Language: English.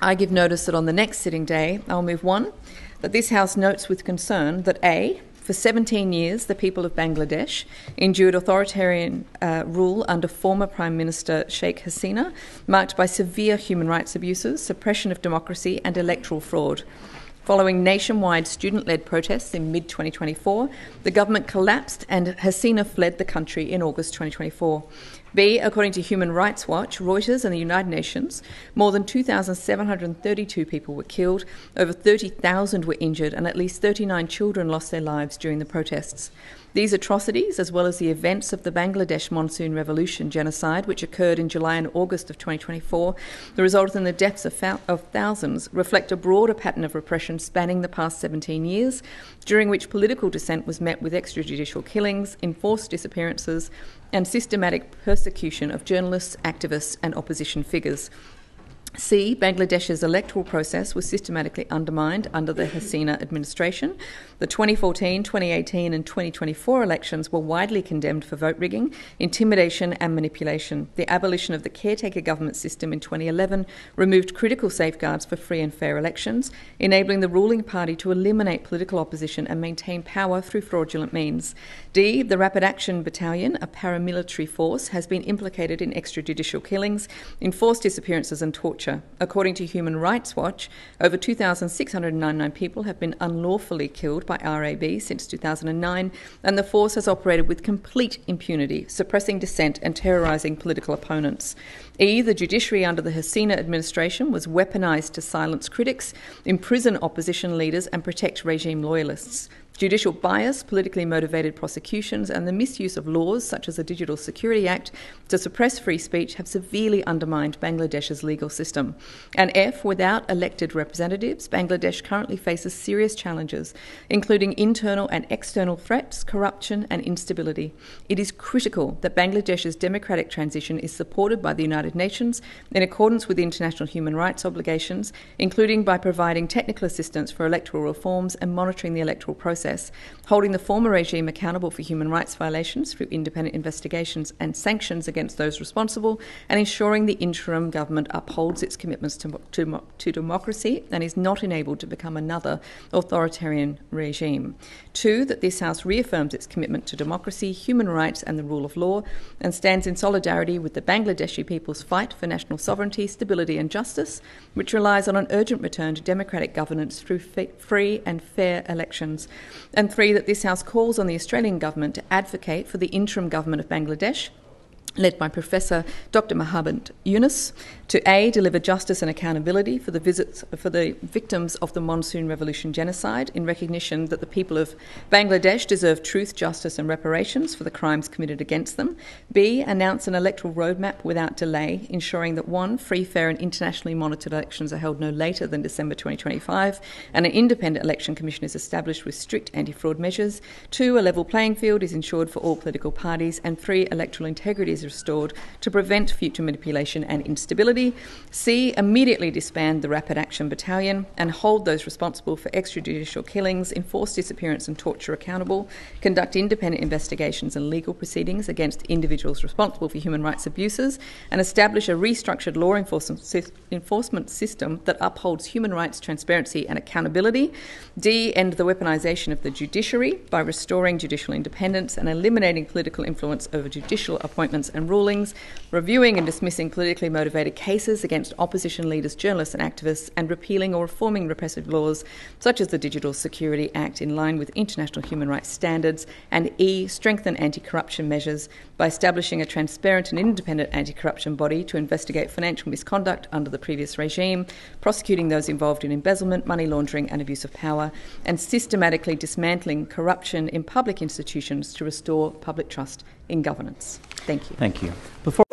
I give notice that on the next sitting day, I'll move 1, that this House notes with concern that A, for 17 years, the people of Bangladesh endured authoritarian rule under former Prime Minister Sheikh Hasina, marked by severe human rights abuses, suppression of democracy and electoral fraud. Following nationwide student-led protests in mid-2024, the government collapsed and Hasina fled the country in August 2024. B, according to Human Rights Watch, Reuters and the United Nations, more than 2,732 people were killed, over 30,000 were injured, and at least 39 children lost their lives during the protests. These atrocities, as well as the events of the Bangladesh Monsoon Revolution genocide, which occurred in July and August of 2024, that resulted in the deaths of thousands, reflect a broader pattern of repression spanning the past 17 years, during which political dissent was met with extrajudicial killings, enforced disappearances, and systematic persecution of journalists, activists, and opposition figures. C, Bangladesh's electoral process was systematically undermined under the Hasina administration. The 2014, 2018 and 2024 elections were widely condemned for vote rigging, intimidation and manipulation. The abolition of the caretaker government system in 2011 removed critical safeguards for free and fair elections, enabling the ruling party to eliminate political opposition and maintain power through fraudulent means. D, the Rapid Action Battalion, a paramilitary force, has been implicated in extrajudicial killings, enforced disappearances and torture. According to Human Rights Watch, over 2,699 people have been unlawfully killed by RAB since 2009, and the force has operated with complete impunity, suppressing dissent and terrorising political opponents. E, the judiciary under the Hasina administration was weaponised to silence critics, imprison opposition leaders and protect regime loyalists. Judicial bias, politically motivated prosecutions and the misuse of laws such as the Digital Security Act to suppress free speech have severely undermined Bangladesh's legal system. And F, without elected representatives, Bangladesh currently faces serious challenges, including internal and external threats, corruption and instability. It is critical that Bangladesh's democratic transition is supported by the United Nations in accordance with international human rights obligations, including by providing technical assistance for electoral reforms and monitoring the electoral process, holding the former regime accountable for human rights violations through independent investigations and sanctions against those responsible, and ensuring the interim government upholds its commitments to democracy and is not enabled to become another authoritarian regime. 2, that this House reaffirms its commitment to democracy, human rights and the rule of law, and stands in solidarity with the Bangladeshi people's fight for national sovereignty, stability and justice, which relies on an urgent return to democratic governance through free and fair elections. And 3, that this House calls on the Australian government to advocate for the interim government of Bangladesh, led by Professor Dr. Mohammed Yunus, to A, deliver justice and accountability for the victims of the Monsoon Revolution genocide, in recognition that the people of Bangladesh deserve truth, justice and reparations for the crimes committed against them. B, announce an electoral roadmap without delay, ensuring that 1, free, fair and internationally monitored elections are held no later than December 2025, and an independent election commission is established with strict anti-fraud measures. 2, a level playing field is ensured for all political parties, and 3, electoral integrity is restored to prevent future manipulation and instability. C, immediately disband the Rapid Action Battalion and hold those responsible for extrajudicial killings, enforced disappearance and torture accountable, conduct independent investigations and legal proceedings against individuals responsible for human rights abuses, and establish a restructured law enforcement system that upholds human rights, transparency and accountability. D, end the weaponisation of the judiciary by restoring judicial independence and eliminating political influence over judicial appointments and rulings, reviewing and dismissing politically motivated cases against opposition leaders, journalists and activists, and repealing or reforming repressive laws such as the Digital Security Act in line with international human rights standards. And E, strengthen anti-corruption measures by establishing a transparent and independent anti-corruption body to investigate financial misconduct under the previous regime, prosecuting those involved in embezzlement, money laundering and abuse of power, and systematically dismantling corruption in public institutions to restore public trust in governance. Thank you. Thank you. Before